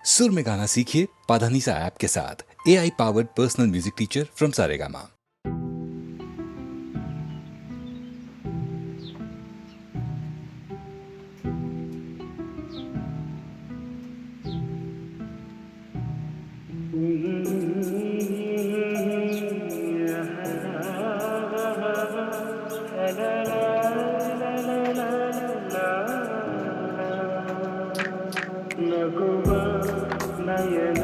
सुर में गाना सीखिए पाधानीसा ऐप के साथ। AI powered personal music teacher from Saregama. ನಗುವ ನಯನ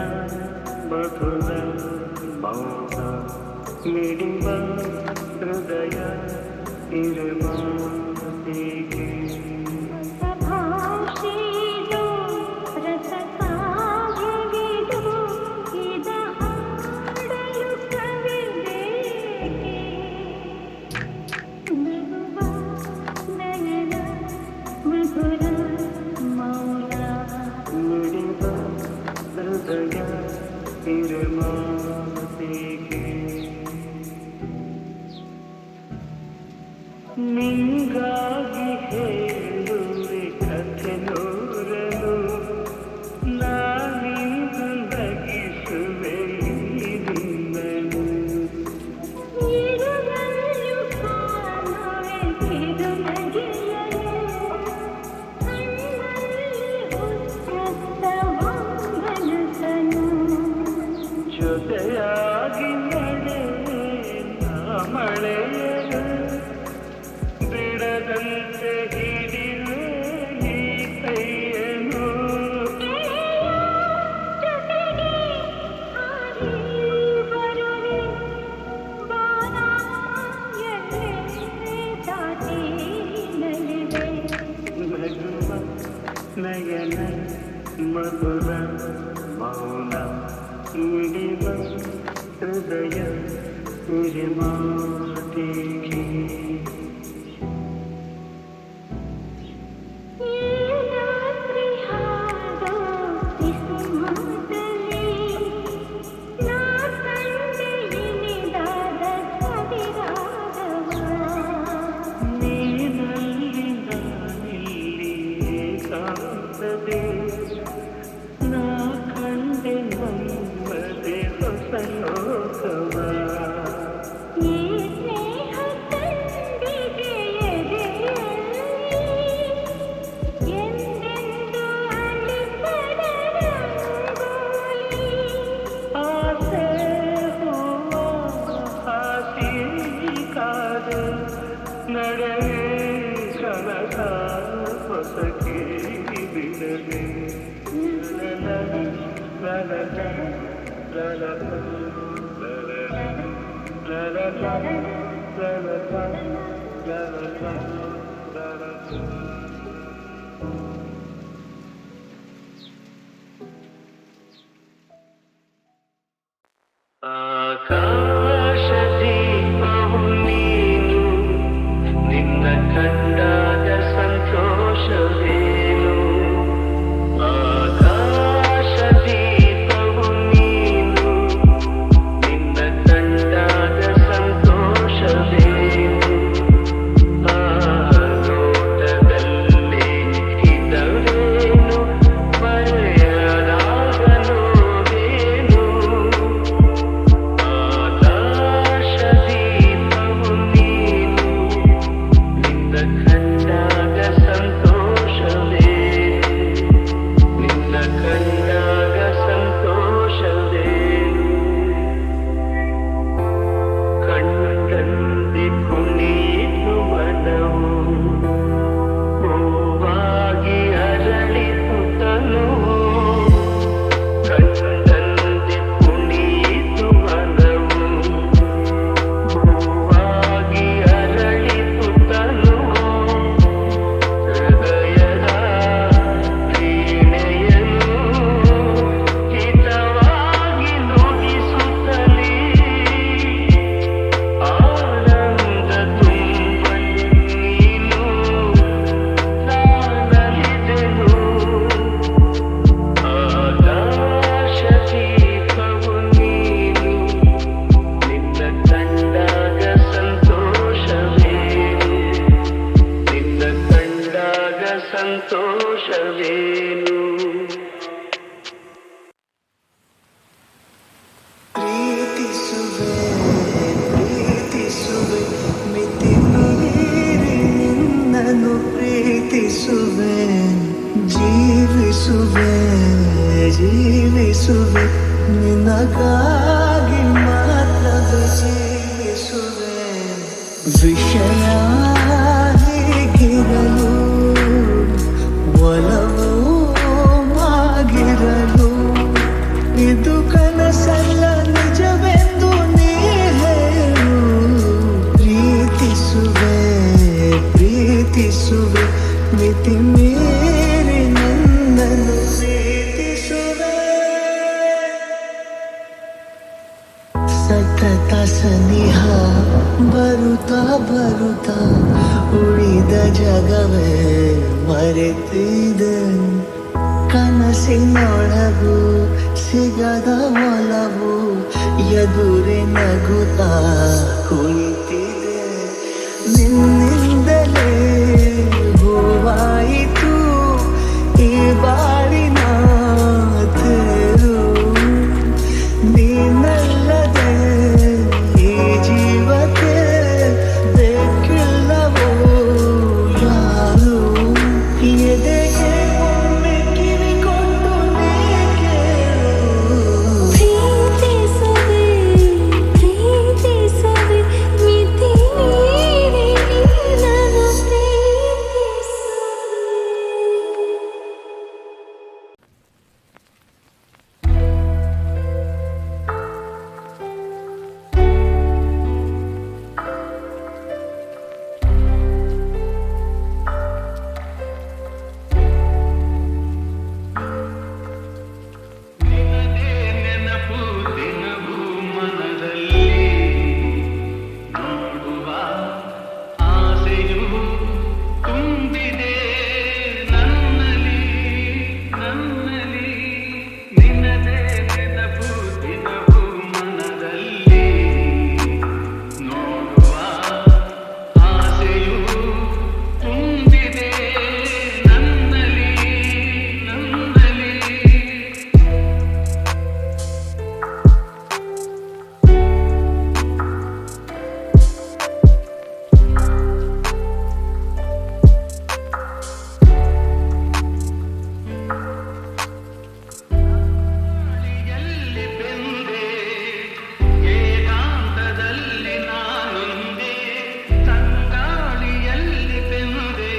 ಮಧುರ ಮೌನ ಮಿಡಿವ ಹೃದಯ ಇರಮಾತಿಗೆ ನಿಂಗಾಗಿ ಹೇಳುವೆ ಕಥೆ ನೂರನು ನಾನಿಂದು ನಗಿಸುವೆ ನಿನ್ನನು ಜೊತೆಯಾಗಿ ನಡೆವೆ ನಾ ಮಳೆಯನು ಬಿಡದಂತೆ ಹಿಡಿವೆ ಈ ಕೈಯನು ನಗುವ ನಯನ ಮಧುರ ಮೌನ ಮಿಡಿವ ಹೃದಯ ಮಾತಿಗೆ ನಾ ಕಂಡೆ ನಮ್ಮದೆ ಹೊಸ ಲೋಕವ ಆಸೆ ಹೂವ ಹಾಸಿ ಕಾದು ನಡೆವೆ ಕನಸ ಹೊಸಕೆ ಬಿಡದೆ ಆಕಾಶ ದೀಪವು ನೀನು ನಿನ್ನ ಕಂಡಾಗ ಸಂತೋಷವೇನು ಆಕಾಶ ದೀಪವು ನೀನು ನಿನ್ನ ಕಂಡಾಗ ಸಂತೋಷವೇನು ಆ ಲೋಟದಲ್ಲಿ ಹಿತ ಪ್ರೀತಿಸುವೆ ನಿನಗಾಗಿ ಮಾತ್ರವೇ ಜೀವಿಸುವೆ ವಿಷಯ ಹೀಗಿರಲು ಒಲವು ಆಗಿರಲು ಇದು ಕನಸಲ್ಲ ನಿಜವೆಂದು ನೀ ಹೇಳು ಪ್ರೀತಿಸುವೆ ಮಿತಿ ಮೀರಿ ನನ್ನನ್ನು ಪ್ರೀತಿಸುವೆ ಸತತ ಸನಿಹ ಬರುತ್ತಾ ಉಳಿದ ಜಗವೇ ಮರೆತಿದೆ ಕನಸಿನೊಳಗು ಸಿಗದ ಒಲವು ಎದುರೆ ನಗುತ್ತಾ ಕುಳಿತಿದೆ ನಿನ್ನಿಂದಲೇ ಹೂವಾಯಿತು ಈ ಬಾಳಿನ ತೇರು ನೀನಲ್ಲದೆ ಈ ಜೀವಕ್ಕೆ ಬೇಕಿಲ್ಲವೋ ಯಾರು ಎದೆಗೆ ಒಮ್ಮೆ ಕಿವಿ ಕೊಟ್ಟು ನೀ ಕೇಳು ಪ್ರೀತಿಸುವೆ ಮಿತಿ ಮೀರಿ ನಿನ್ನನ್ನು ಪ್ರೀತಿಸುವೆ. ನಿನದೇ ನೆನಪು ದಿನವೂ ಮನದಲ್ಲಿ ನೋಡುವ ಆಸೆಯು ತುಂಬಿದೆ ನನ್ನಲ್ಲಿ ನಿನದೇ ನೆನಪು ದಿನವೂ ಮನದಲ್ಲಿ ನೋಡುವ ಆಸೆಯು ತುಂಬಿದೆ ನನ್ನಲ್ಲಿ ಎಲ್ಲಿ ಬೆಂದೆ ಏಕಾಂತದಲ್ಲಿ ನಾನೊಂದೇ ತಂಗಾಳಿಯಲ್ಲಿ ಬೆಂದೆ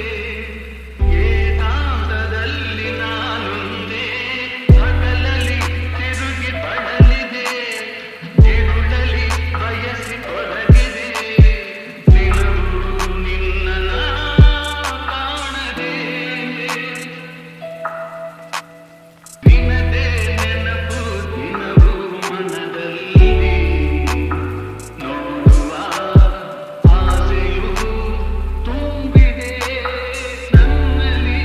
ಏಕಾಂತದಲ್ಲಿ ನಾನೊಂದೇ ಹಗಲಲ್ಲಿ ತಿರುಗಿ ಬಳಲಿದೆ ತಿರುಳಲಿ ಬಯಸಿ ತೊಡಗಿದೆ ದಿನವೂ ನಿನ್ನ ಕಾಣದೆ ನಿನದೇ ನೆನಪು ದಿನವೂ ಮನದಲ್ಲಿ ನೋಡುವ ಆಸೆಯು ತುಂಬಿದೆ ನನ್ನಲ್ಲಿ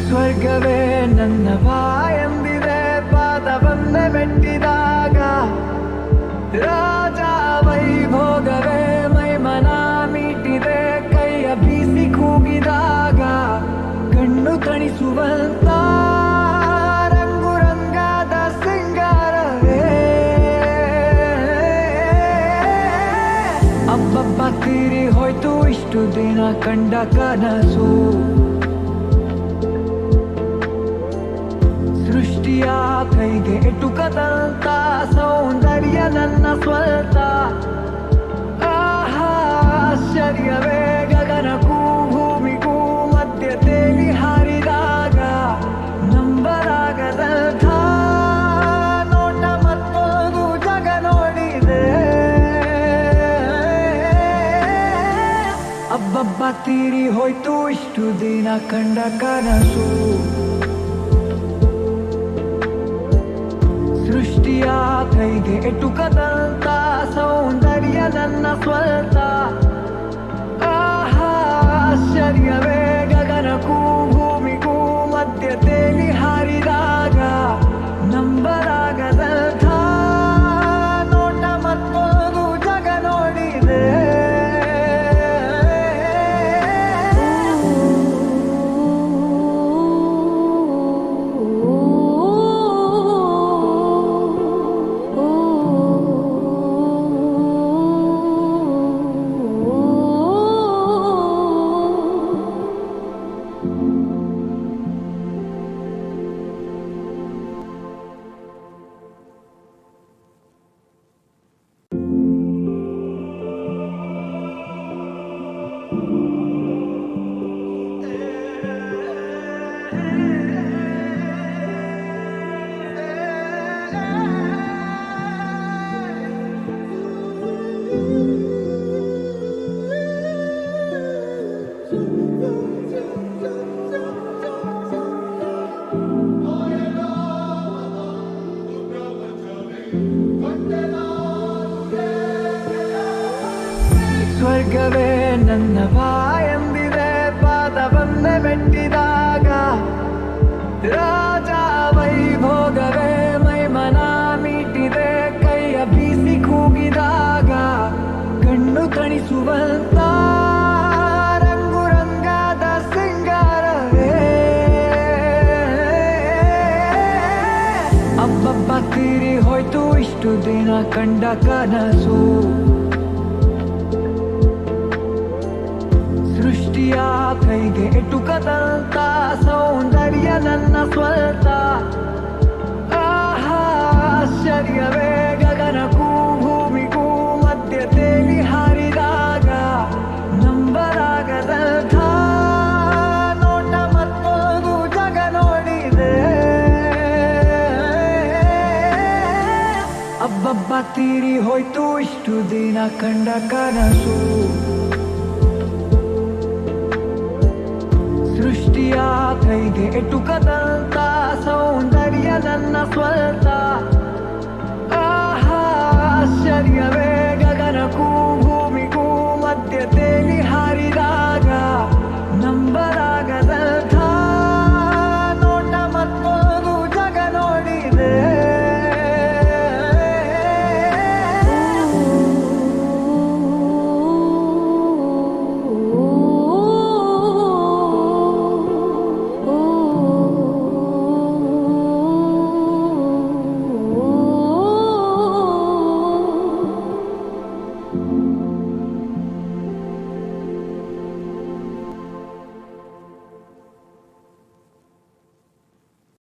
ಸ್ವರ್ಗವೇ ನನ್ನ ಬಾಯೆಂದಿದೆ ಪಾದವನ್ನೇ ಮೆಟ್ಟಿದಾಗ ರಾಜ ವೈಭೋಗವೇ ಮೈಮನ ಮೀಟಿದೆ ಕೈಯ ಬೀಸಿ ಕೂಗಿದಾಗ ಕಣ್ಣು ತಣಿಸುವಂತ ರಂಗು ರಂಗಾದ ಸಿಂಗಾರವೇ ಅಬ್ಬಬ್ಬ ತೀರಿ ಹೋಯ್ತು ಇಷ್ಟು ದಿನ ಕಂಡ ಕನಸು ಸೃಷ್ಟಿಯ ಕೈಗೆ ಎಟುಕದಂತ ಸೌಂದರ್ಯ ನನ್ನ ಸ್ವಂತ ಆಹಾ ಆಶ್ಚರ್ಯವೇ ಗಗನಕ್ಕೂ ಭೂಮಿಗೂ ಮಧ್ಯ ತೇಲಿ ಹಾರಿದಾಗ ನಂಬಲಾಗದಂಥ ನೋಟ ಮತ್ತೊಂದು ಜಗ ನೋಡಿದೆ ಅಬ್ಬಬ್ಬ ತೀರಿ ಹೋಯ್ತು ಇಷ್ಟು ದಿನ ಕಂಡ ಕನಸು. ಸೃಷ್ಟಿಯ ಕೈಗೆ ಎಟುಕದಂತ ಸೌಂದರ್ಯ ನನ್ನ ಸ್ವಂತ. ಆಹಾ ಆಶ್ಚರ್ಯವೇ ಗಗನಕ್ಕೂ ಭೂಮಿಗೂ ಮಧ್ಯ ತೇಲಿ ಹಾರಿದಾಗ ನಂಬಲಾಗದಂಥ ನೋಟ ಮತ್ತೊಂದು ಜಗ ನೋಡಿದೆ. ಸ್ವರ್ಗವೇ ನನ್ನ ಬಾಯೆಂದಿದೆ ಪಾದವನ್ನೇ ಮೆಟ್ಟಿದಾಗ. ರಾಜ ವೈಭೋಗವೇ ಮೈಮನ ಮೀಟಿದೆ ಕೈಯ ಬೀಸಿ ಕೂಗಿದಾಗ. ಕಣ್ಣು ತಣಿಸುವಂತ ರಂಗು ರಂಗಾದ ಸಿಂಗಾರವೇ. ಅಬ್ಬಬ್ಬ ತೀರಿ ಹೋಯ್ತು ಇಷ್ಟು ದಿನ ಕಂಡ ಕನಸು. ಸೃಷ್ಟಿಯ ಕೈಗೆ ಎಟುಕದಂತ ಸೌಂದರ್ಯ ನನ್ನ ಸ್ವಂತ. ಆಹಾ ಆಶ್ಚರ್ಯವೇ ಗಗನಕ್ಕೂ ಭೂಮಿಗೂ ಮಧ್ಯ ತೇಲಿ ಹಾರಿದಾಗ ನಂಬಲಾಗದಂಥ ನೋಟ ಮತ್ತೊಂದು ಜಗ ನೋಡಿದೆ. ಅಬ್ಬಬ್ಬ ತೀರಿ ಹೋಯ್ತು ಇಷ್ಟು ದಿನ ಕಂಡ ಕನಸು.